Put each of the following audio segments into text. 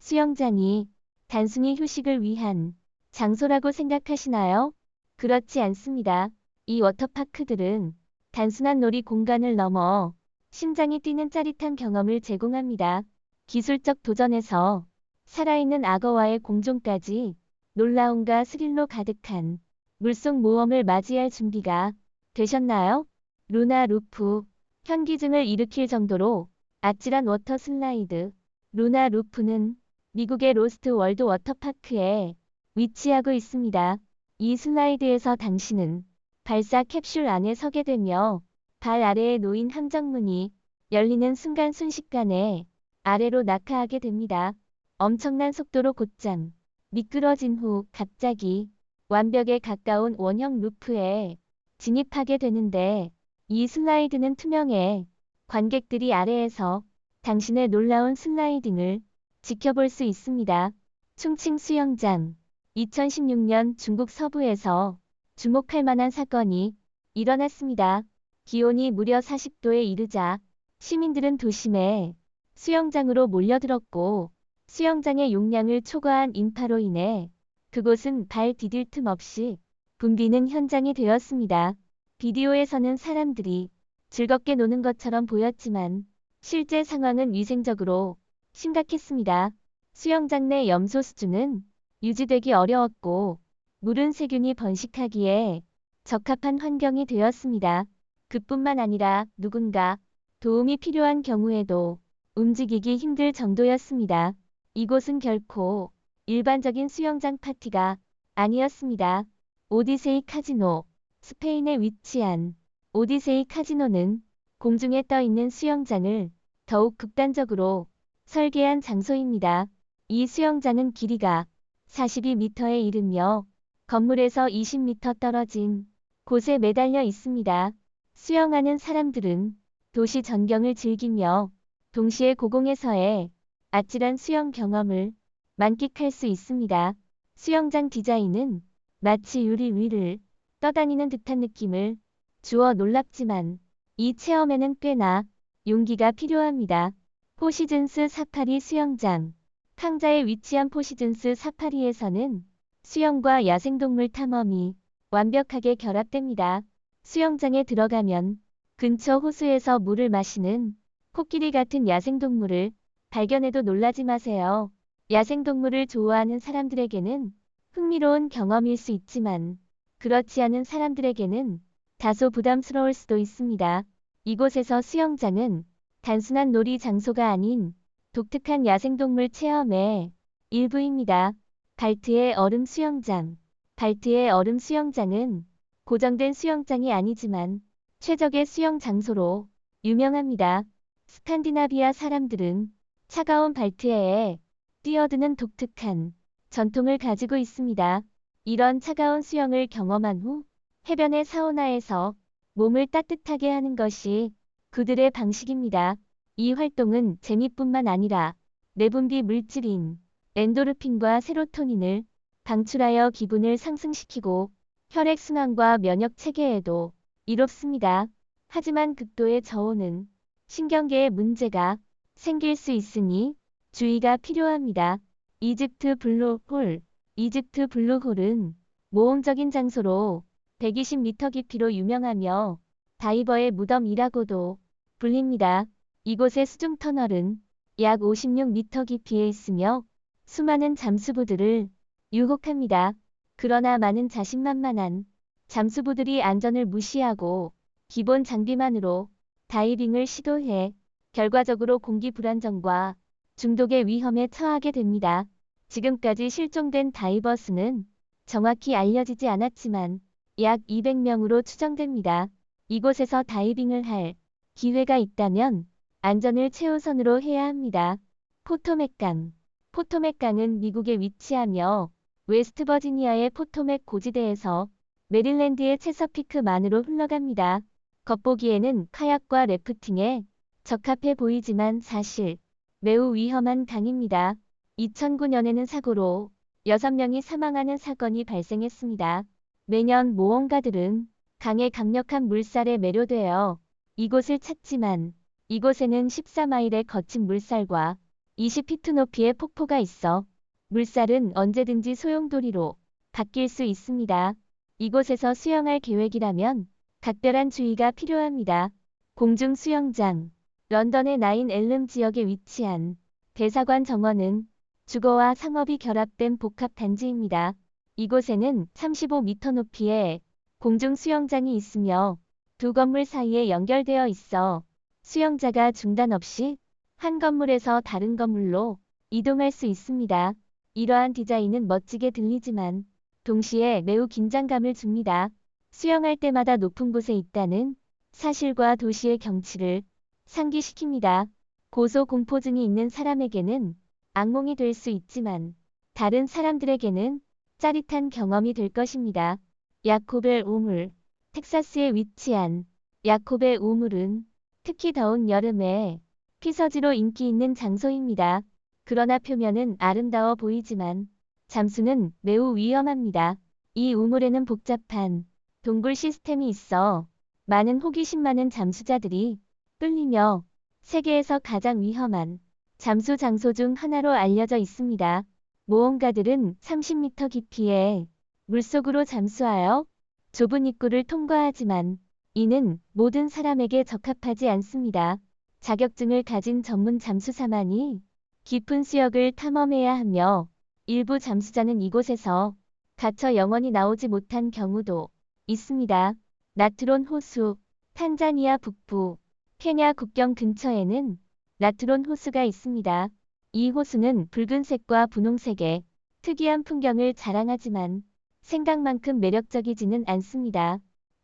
수영장이 단순히 휴식을 위한 장소라고 생각하시나요? 그렇지 않습니다. 이 워터파크들은 단순한 놀이 공간을 넘어 심장이 뛰는 짜릿한 경험을 제공합니다. 기술적 도전에서 살아있는 악어와의 공존까지 놀라움과 스릴로 가득한 물속 모험을 맞이할 준비가 되셨나요? 루나 루프, 현기증을 일으킬 정도로 아찔한 워터 슬라이드. 루나 루프는 미국의 로스트 월드 워터파크에 위치하고 있습니다. 이 슬라이드에서 당신은 발사 캡슐 안에 서게 되며 발 아래에 놓인 함정문이 열리는 순간 순식간에 아래로 낙하하게 됩니다. 엄청난 속도로 곧장 미끄러진 후 갑자기 완벽에 가까운 원형 루프에 진입하게 되는데, 이 슬라이드는 투명해 관객들이 아래에서 당신의 놀라운 슬라이딩을 지켜볼 수 있습니다. 충칭 수영장. 2016년 중국 서부에서 주목할 만한 사건이 일어났습니다. 기온이 무려 40도에 이르자 시민들은 도심에 수영장으로 몰려들었고, 수영장의 용량을 초과한 인파로 인해 그곳은 발 디딜 틈 없이 붐비는 현장이 되었습니다. 비디오에서는 사람들이 즐겁게 노는 것처럼 보였지만 실제 상황은 위생적으로 심각했습니다. 수영장 내 염소 수준은 유지되기 어려웠고 물은 세균이 번식하기에 적합한 환경이 되었습니다. 그뿐만 아니라 누군가 도움이 필요한 경우에도 움직이기 힘들 정도였습니다. 이곳은 결코 일반적인 수영장 파티가 아니었습니다. 오디세이 카지노. 스페인에 위치한 오디세이 카지노는 공중에 떠 있는 수영장을 더욱 극단적으로 설계한 장소입니다. 이 수영장은 길이가 42m에 이르며 건물에서 20m 떨어진 곳에 매달려 있습니다. 수영하는 사람들은 도시 전경을 즐기며 동시에 고공에서의 아찔한 수영 경험을 만끽할 수 있습니다. 수영장 디자인은 마치 유리 위를 떠다니는 듯한 느낌을 주어 놀랍지만 이 체험에는 꽤나 용기가 필요합니다. 포시즌스 사파리 수영장. 탕자에 위치한 포시즌스 사파리에서는 수영과 야생동물 탐험이 완벽하게 결합됩니다. 수영장에 들어가면 근처 호수에서 물을 마시는 코끼리 같은 야생동물을 발견해도 놀라지 마세요. 야생동물을 좋아하는 사람들에게는 흥미로운 경험일 수 있지만 그렇지 않은 사람들에게는 다소 부담스러울 수도 있습니다. 이곳에서 수영장은 단순한 놀이 장소가 아닌 독특한 야생동물 체험의 일부입니다. 발트의 얼음 수영장. 발트의 얼음 수영장은 고정된 수영장이 아니지만 최적의 수영 장소로 유명합니다. 스칸디나비아 사람들은 차가운 발트해에 뛰어드는 독특한 전통을 가지고 있습니다. 이런 차가운 수영을 경험한 후 해변의 사우나에서 몸을 따뜻하게 하는 것이 그들의 방식입니다. 이 활동은 재미뿐만 아니라 내분비 물질인 엔도르핀과 세로토닌을 방출하여 기분을 상승시키고 혈액순환과 면역 체계에도 이롭습니다. 하지만 극도의 저온은 신경계에 문제가 생길 수 있으니 주의가 필요합니다. 이집트 블루홀. 이집트 블루홀은 모험적인 장소로 120m 깊이로 유명하며 다이버의 무덤이라고도 불립니다. 이곳의 수중 터널은 약 56m 깊이에 있으며 수많은 잠수부들을 유혹합니다. 그러나 많은 자신만만한 잠수부들이 안전을 무시하고 기본 장비만으로 다이빙을 시도해 결과적으로 공기 불안정과 중독의 위험에 처하게 됩니다. 지금까지 실종된 다이버 수는 정확히 알려지지 않았지만 약 200명으로 추정됩니다. 이곳에서 다이빙을 할 기회가 있다면 안전을 최우선으로 해야 합니다. 포토맥강. 포토맥강은 미국에 위치하며 웨스트버지니아의 포토맥 고지대에서 메릴랜드의 체서피크만으로 흘러갑니다. 겉보기에는 카약과 래프팅에 적합해 보이지만 사실 매우 위험한 강입니다. 2009년에는 사고로 6명이 사망하는 사건이 발생했습니다. 매년 모험가들은 강의 강력한 물살에 매료되어 이곳을 찾지만 이곳에는 14마일의 거친 물살과 20피트 높이의 폭포가 있어 물살은 언제든지 소용돌이로 바뀔 수 있습니다. 이곳에서 수영할 계획이라면 각별한 주의가 필요합니다. 공중 수영장. 런던의 나인 엘름 지역에 위치한 대사관 정원은 주거와 상업이 결합된 복합 단지입니다. 이곳에는 35m 높이의 공중 수영장이 있으며 두 건물 사이에 연결되어 있어 수영자가 중단 없이 한 건물에서 다른 건물로 이동할 수 있습니다. 이러한 디자인은 멋지게 들리지만 동시에 매우 긴장감을 줍니다. 수영할 때마다 높은 곳에 있다는 사실과 도시의 경치를 상기시킵니다. 고소공포증이 있는 사람에게는 악몽이 될 수 있지만 다른 사람들에게는 짜릿한 경험이 될 것입니다. 야코벨 우물. 텍사스에 위치한 야코벨 우물은 특히 더운 여름에 피서지로 인기 있는 장소입니다. 그러나 표면은 아름다워 보이지만 잠수는 매우 위험합니다. 이 우물에는 복잡한 동굴 시스템이 있어 많은 호기심 많은 잠수자들이 끌리며 세계에서 가장 위험한 잠수 장소 중 하나로 알려져 있습니다. 모험가들은 30m 깊이의 물속으로 잠수하여 좁은 입구를 통과하지만 이는 모든 사람에게 적합하지 않습니다. 자격증을 가진 전문 잠수사만이 깊은 수역을 탐험해야 하며 일부 잠수자는 이곳에서 갇혀 영원히 나오지 못한 경우도 있습니다. 나트론 호수. 탄자니아 북부 케냐 국경 근처에는 나트론 호수가 있습니다. 이 호수는 붉은색과 분홍색의 특이한 풍경을 자랑하지만 생각만큼 매력적이지는 않습니다.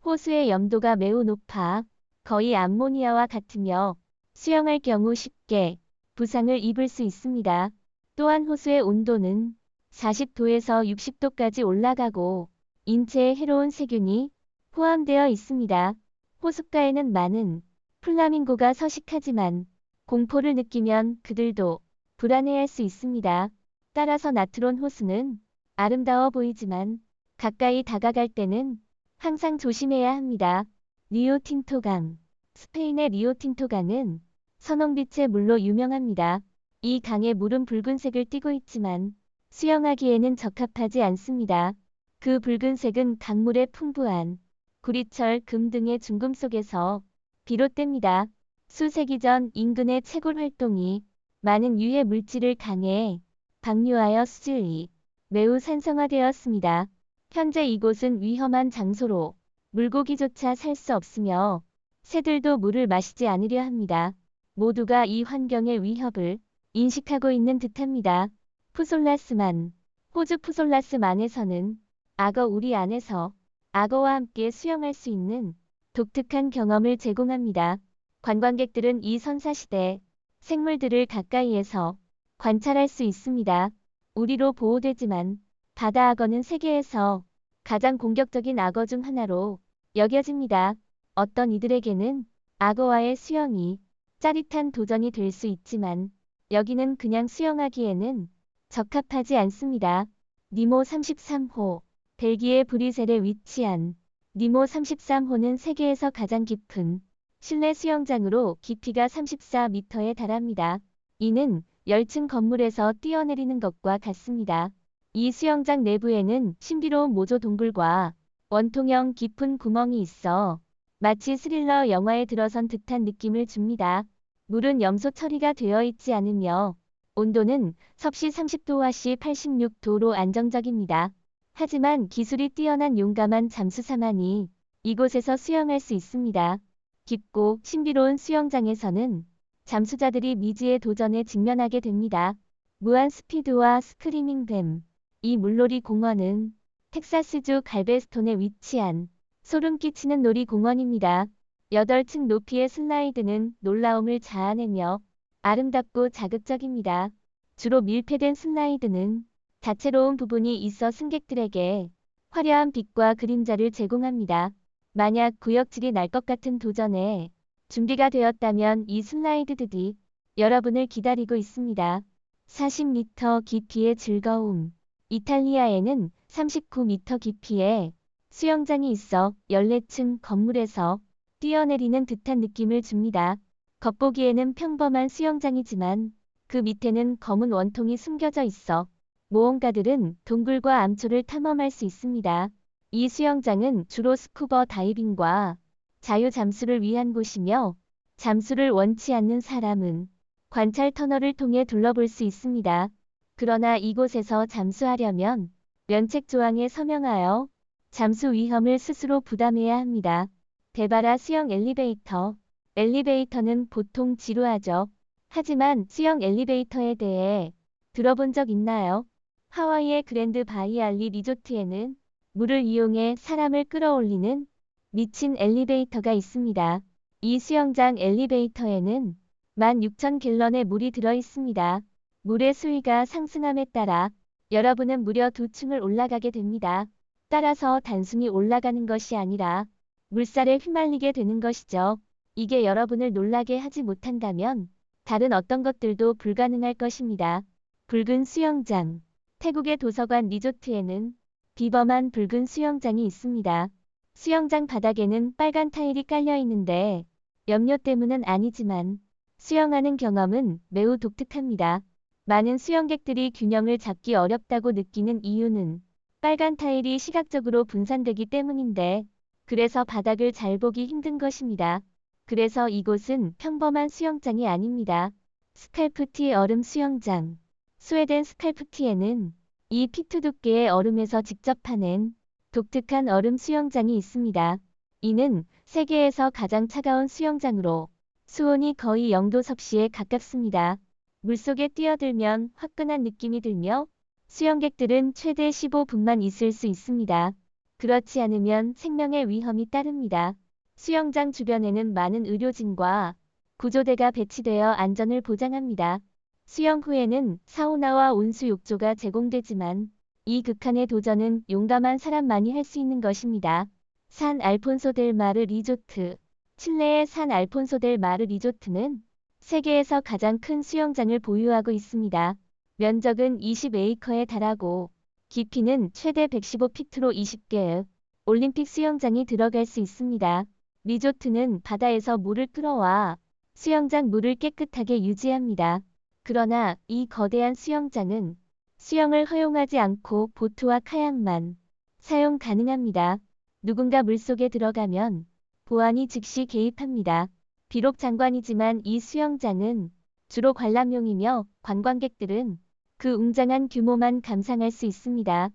호수의 염도가 매우 높아 거의 암모니아와 같으며 수영할 경우 쉽게 부상을 입을 수 있습니다. 또한 호수의 온도는 40도에서 60도까지 올라가고 인체에 해로운 세균이 포함되어 있습니다. 호숫가에는 많은 플라밍고가 서식하지만 공포를 느끼면 그들도 불안해할 수 있습니다. 따라서 나트론 호수는 아름다워 보이지만 가까이 다가갈 때는 항상 조심해야 합니다. 리오틴토강. 스페인의 리오틴토강은 선홍빛의 물로 유명합니다. 이 강의 물은 붉은색을 띠고 있지만 수영하기에는 적합하지 않습니다. 그 붉은색은 강물의 풍부한 구리철, 금 등의 중금 속에서 비롯됩니다. 수세기 전 인근의 채굴 활동이 많은 유해 물질을 강에 방류하여 수질이 매우 산성화되었습니다. 현재 이곳은 위험한 장소로 물고기조차 살 수 없으며 새들도 물을 마시지 않으려 합니다. 모두가 이 환경의 위협을 인식하고 있는 듯합니다. 푸솔라스만. 호주 푸솔라스만에서는 악어 우리 안에서 악어와 함께 수영할 수 있는 독특한 경험을 제공합니다. 관광객들은 이 선사시대 생물들을 가까이에서 관찰할 수 있습니다. 우리로 보호되지만 바다 악어는 세계에서 가장 공격적인 악어 중 하나로 여겨집니다. 어떤 이들에게는 악어와의 수영이 짜릿한 도전이 될 수 있지만 여기는 그냥 수영하기에는 적합하지 않습니다. 니모 33호. 벨기에 브뤼셀에 위치한 니모 33호는 세계에서 가장 깊은 실내 수영장으로 깊이가 34m에 달합니다. 이는 10층 건물에서 뛰어내리는 것과 같습니다. 이 수영장 내부에는 신비로운 모조 동굴과 원통형 깊은 구멍이 있어 마치 스릴러 영화에 들어선 듯한 느낌을 줍니다. 물은 염소 처리가 되어 있지 않으며 온도는 섭씨 30도와씨 86도로 안정적입니다. 하지만 기술이 뛰어난 용감한 잠수사만이 이곳에서 수영할 수 있습니다. 깊고 신비로운 수영장에서는 잠수자들이 미지의 도전에 직면하게 됩니다. 무한 스피드와 스크리밍 뱀. 이 물놀이 공원은 텍사스주 갈베스톤에 위치한 소름 끼치는 놀이공원입니다. 8층 높이의 슬라이드는 놀라움을 자아내며 아름답고 자극적입니다. 주로 밀폐된 슬라이드는 다채로운 부분이 있어 승객들에게 화려한 빛과 그림자를 제공합니다. 만약 구역질이 날 것 같은 도전에 준비가 되었다면 이 슬라이드들이 여러분을 기다리고 있습니다. 40m 깊이의 즐거움. 이탈리아에는 39m 깊이의 수영장이 있어 14층 건물에서 뛰어내리는 듯한 느낌을 줍니다. 겉보기에는 평범한 수영장이지만 그 밑에는 검은 원통이 숨겨져 있어 모험가들은 동굴과 암초를 탐험할 수 있습니다. 이 수영장은 주로 스쿠버 다이빙과 자유 잠수를 위한 곳이며 잠수를 원치 않는 사람은 관찰 터널을 통해 둘러볼 수 있습니다. 그러나 이곳에서 잠수하려면 면책 조항에 서명하여 잠수 위험을 스스로 부담해야 합니다. 데바라 수영 엘리베이터. 엘리베이터는 보통 지루하죠. 하지만 수영 엘리베이터에 대해 들어본 적 있나요? 하와이의 그랜드 바이알리 리조트에는 물을 이용해 사람을 끌어올리는 미친 엘리베이터가 있습니다. 이 수영장 엘리베이터에는 16,000갤런의 물이 들어 있습니다. 물의 수위가 상승함에 따라 여러분은 무려 2층을 올라가게 됩니다. 따라서 단순히 올라가는 것이 아니라 물살에 휘말리게 되는 것이죠. 이게 여러분을 놀라게 하지 못한다면 다른 어떤 것들도 불가능할 것입니다. 붉은 수영장. 태국의 도서관 리조트에는 비범한 붉은 수영장이 있습니다. 수영장 바닥에는 빨간 타일이 깔려 있는데 염료 때문은 아니지만 수영하는 경험은 매우 독특합니다. 많은 수영객들이 균형을 잡기 어렵다고 느끼는 이유는 빨간 타일이 시각적으로 분산되기 때문인데 그래서 바닥을 잘 보기 힘든 것입니다. 그래서 이곳은 평범한 수영장이 아닙니다. 스칼프티 얼음 수영장. 스웨덴 스칼프티에는 2피트 두께의 얼음에서 직접 파낸 독특한 얼음 수영장이 있습니다. 이는 세계에서 가장 차가운 수영장으로 수온이 거의 0도 섭씨에 가깝습니다. 물속에 뛰어들면 화끈한 느낌이 들며 수영객들은 최대 15분만 있을 수 있습니다. 그렇지 않으면 생명의 위험이 따릅니다. 수영장 주변에는 많은 의료진과 구조대가 배치되어 안전을 보장합니다. 수영 후에는 사우나와 온수 욕조가 제공되지만 이 극한의 도전은 용감한 사람만이 할 수 있는 것입니다. 산 알폰소 델 마르 리조트. 칠레의 산 알폰소 델 마르 리조트는 세계에서 가장 큰 수영장을 보유하고 있습니다. 면적은 20에이커에 달하고 깊이는 최대 115피트로 20개의 올림픽 수영장이 들어갈 수 있습니다. 리조트는 바다에서 물을 끌어와 수영장 물을 깨끗하게 유지합니다. 그러나 이 거대한 수영장은 수영을 허용하지 않고 보트와 카약만 사용 가능합니다. 누군가 물속에 들어가면 보안이 즉시 개입합니다. 비록 장관이지만 이 수영장은 주로 관람용이며 관광객들은 그 웅장한 규모만 감상할 수 있습니다.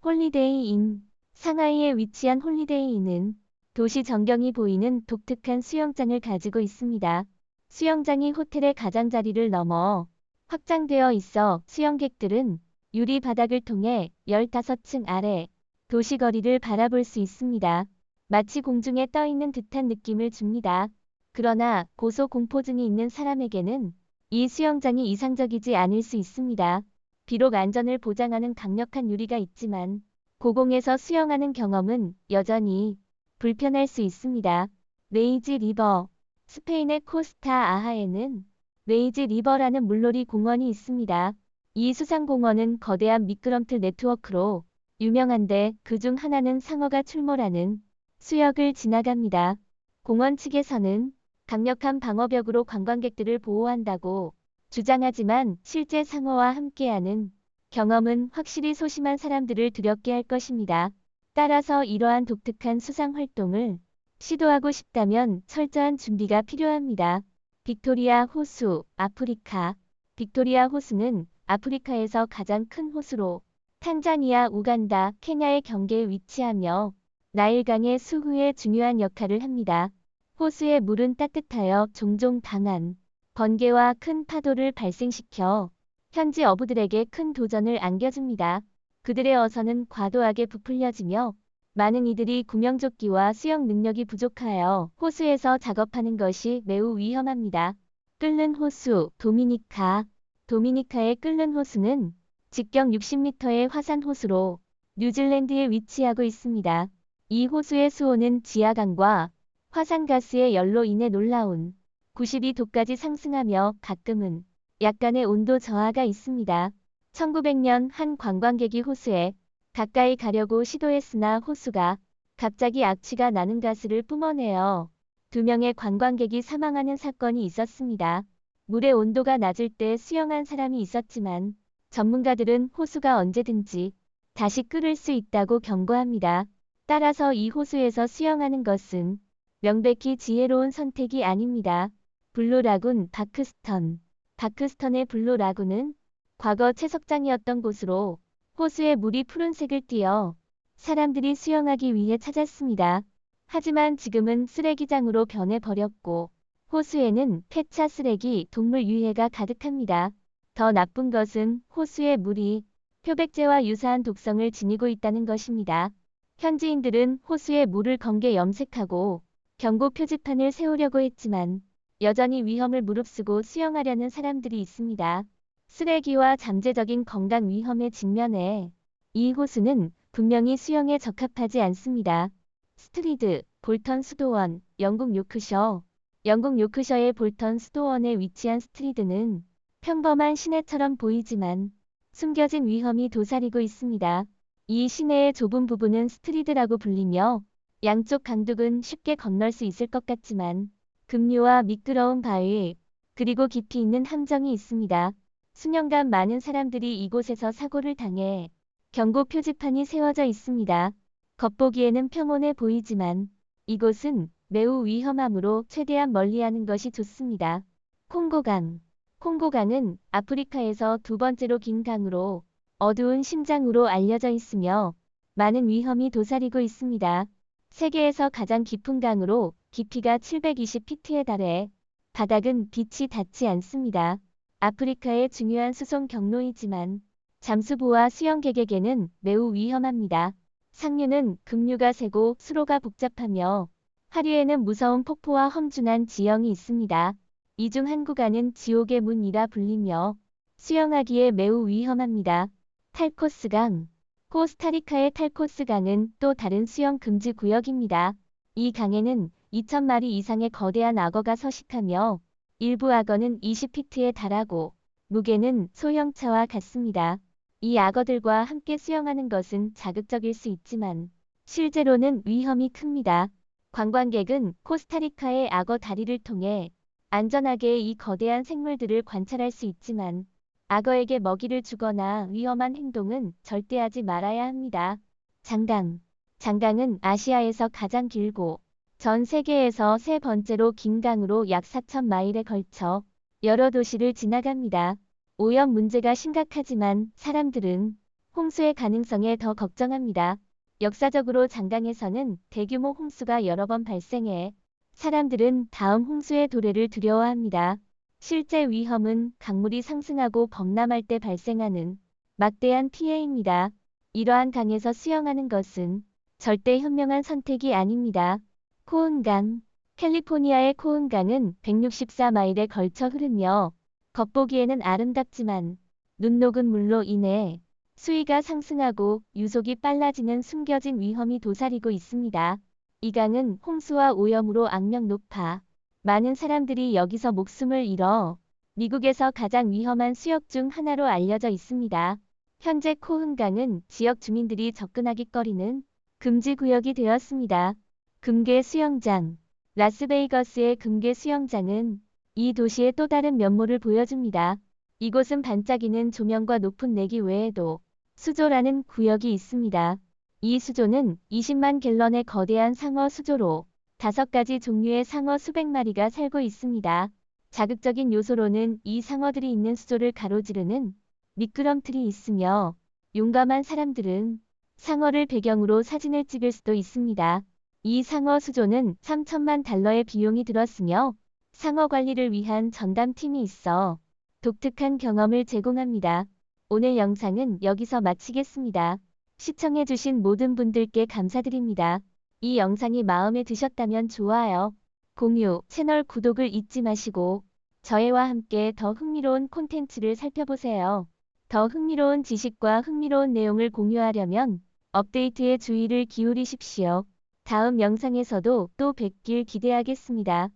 홀리데이 인. 상하이에 위치한 홀리데이 인은 도시 전경이 보이는 독특한 수영장을 가지고 있습니다. 수영장이 호텔의 가장자리를 넘어 확장되어 있어 수영객들은 유리 바닥을 통해 15층 아래 도시거리를 바라볼 수 있습니다. 마치 공중에 떠 있는 듯한 느낌을 줍니다. 그러나 고소공포증이 있는 사람에게는 이 수영장이 이상적이지 않을 수 있습니다. 비록 안전을 보장하는 강력한 유리가 있지만 고공에서 수영하는 경험은 여전히 불편할 수 있습니다. 레이지 리버. 스페인의 코스타 아하에는 레이지 리버라는 물놀이 공원이 있습니다. 이 수상공원은 거대한 미끄럼틀 네트워크로 유명한데 그중 하나는 상어가 출몰하는 수역을 지나갑니다. 공원 측에서는 강력한 방어벽으로 관광객들을 보호한다고 주장하지만 실제 상어와 함께하는 경험은 확실히 소심한 사람들을 두렵게 할 것입니다. 따라서 이러한 독특한 수상 활동을 시도하고 싶다면 철저한 준비가 필요합니다. 빅토리아 호수, 아프리카. 빅토리아 호수는 아프리카에서 가장 큰 호수로 탄자니아, 우간다, 케냐의 경계에 위치하며 나일강의 수후에 중요한 역할을 합니다. 호수의 물은 따뜻하여 종종 강한 번개와 큰 파도를 발생시켜 현지 어부들에게 큰 도전을 안겨줍니다. 그들의 어선은 과도하게 부풀려지며 많은 이들이 구명조끼와 수영 능력이 부족하여 호수에서 작업하는 것이 매우 위험합니다. 끓는 호수, 도미니카. 도미니카의 끓는 호수는 직경 60m의 화산 호수로 뉴질랜드에 위치하고 있습니다. 이 호수의 수온은 지하강과 화산가스의 열로 인해 놀라운 92도까지 상승하며 가끔은 약간의 온도 저하가 있습니다. 1900년 한 관광객이 호수에 가까이 가려고 시도했으나 호수가 갑자기 악취가 나는 가스를 뿜어내어 2명의 관광객이 사망하는 사건이 있었습니다. 물의 온도가 낮을 때 수영한 사람이 있었지만 전문가들은 호수가 언제든지 다시 끓을 수 있다고 경고합니다. 따라서 이 호수에서 수영하는 것은 명백히 지혜로운 선택이 아닙니다. 블루라군 바크스턴. 바크스턴의 블루라군은 과거 채석장이었던 곳으로 호수의 물이 푸른색을 띠어 사람들이 수영하기 위해 찾았습니다. 하지만 지금은 쓰레기장으로 변해버렸고 호수에는 폐차 쓰레기, 동물 유해가 가득합니다. 더 나쁜 것은 호수의 물이 표백제와 유사한 독성을 지니고 있다는 것입니다. 현지인들은 호수의 물을 검게 염색하고 경고 표지판을 세우려고 했지만 여전히 위험을 무릅쓰고 수영하려는 사람들이 있습니다. 쓰레기와 잠재적인 건강 위험에 직면해 이 호수는 분명히 수영에 적합하지 않습니다. 스트리드, 볼턴 수도원, 영국 요크셔. 영국 요크셔의 볼턴 수도원에 위치한 스트리드는 평범한 시내처럼 보이지만 숨겨진 위험이 도사리고 있습니다. 이 시내의 좁은 부분은 스트리드라고 불리며 양쪽 강둑은 쉽게 건널 수 있을 것 같지만 급류와 미끄러운 바위, 그리고 깊이 있는 함정이 있습니다. 수년간 많은 사람들이 이곳에서 사고를 당해 경고 표지판이 세워져 있습니다. 겉보기에는 평온해 보이지만 이곳은 매우 위험하므로 최대한 멀리하는 것이 좋습니다. 콩고강. 콩고강은 아프리카에서 두 번째로 긴 강으로 어두운 심장으로 알려져 있으며 많은 위험이 도사리고 있습니다. 세계에서 가장 깊은 강으로 깊이가 720피트에 달해 바닥은 빛이 닿지 않습니다. 아프리카의 중요한 수송 경로이지만 잠수부와 수영객에게는 매우 위험합니다. 상류는 급류가 세고 수로가 복잡하며 하류에는 무서운 폭포와 험준한 지형이 있습니다. 이 중 한 구간은 지옥의 문이라 불리며 수영하기에 매우 위험합니다. 탈코스강. 코스타리카의 탈코스강은 또 다른 수영 금지 구역입니다. 이 강에는 2,000마리 이상의 거대한 악어가 서식하며 일부 악어는 20피트에 달하고 무게는 소형차와 같습니다. 이 악어들과 함께 수영하는 것은 자극적일 수 있지만 실제로는 위험이 큽니다. 관광객은 코스타리카의 악어 다리를 통해 안전하게 이 거대한 생물들을 관찰할 수 있지만 악어에게 먹이를 주거나 위험한 행동은 절대 하지 말아야 합니다. 장강. 장강은 아시아에서 가장 길고 전 세계에서 세 번째로 긴 강으로 약 4,000마일에 걸쳐 여러 도시를 지나갑니다. 오염 문제가 심각하지만 사람들은 홍수의 가능성에 더 걱정합니다. 역사적으로 장강에서는 대규모 홍수가 여러 번 발생해 사람들은 다음 홍수의 도래를 두려워합니다. 실제 위험은 강물이 상승하고 범람할 때 발생하는 막대한 피해입니다. 이러한 강에서 수영하는 것은 절대 현명한 선택이 아닙니다. 코은강. 캘리포니아의 코은강은 164마일에 걸쳐 흐르며 겉보기에는 아름답지만 눈 녹은 물로 인해 수위가 상승하고 유속이 빨라지는 숨겨진 위험이 도사리고 있습니다. 이 강은 홍수와 오염으로 악명 높아 많은 사람들이 여기서 목숨을 잃어 미국에서 가장 위험한 수역 중 하나로 알려져 있습니다. 현재 코흥강은 지역 주민들이 접근하기 꺼리는 금지 구역이 되었습니다. 금괴 수영장. 라스베이거스의 금괴 수영장은 이 도시의 또 다른 면모를 보여줍니다. 이곳은 반짝이는 조명과 높은 내기 외에도 수조라는 구역이 있습니다. 이 수조는 20만 갤런의 거대한 상어 수조로 5가지 종류의 상어 수백 마리가 살고 있습니다. 자극적인 요소로는 이 상어들이 있는 수조를 가로지르는 미끄럼틀이 있으며 용감한 사람들은 상어를 배경으로 사진을 찍을 수도 있습니다. 이 상어 수조는 3천만 달러의 비용이 들었으며 상어 관리를 위한 전담팀이 있어 독특한 경험을 제공합니다. 오늘 영상은 여기서 마치겠습니다. 시청해주신 모든 분들께 감사드립니다. 이 영상이 마음에 드셨다면 좋아요, 공유, 채널 구독을 잊지 마시고 저희와 함께 더 흥미로운 콘텐츠를 살펴보세요. 더 흥미로운 지식과 흥미로운 내용을 공유하려면 업데이트에 주의를 기울이십시오. 다음 영상에서도 또 뵙길 기대하겠습니다.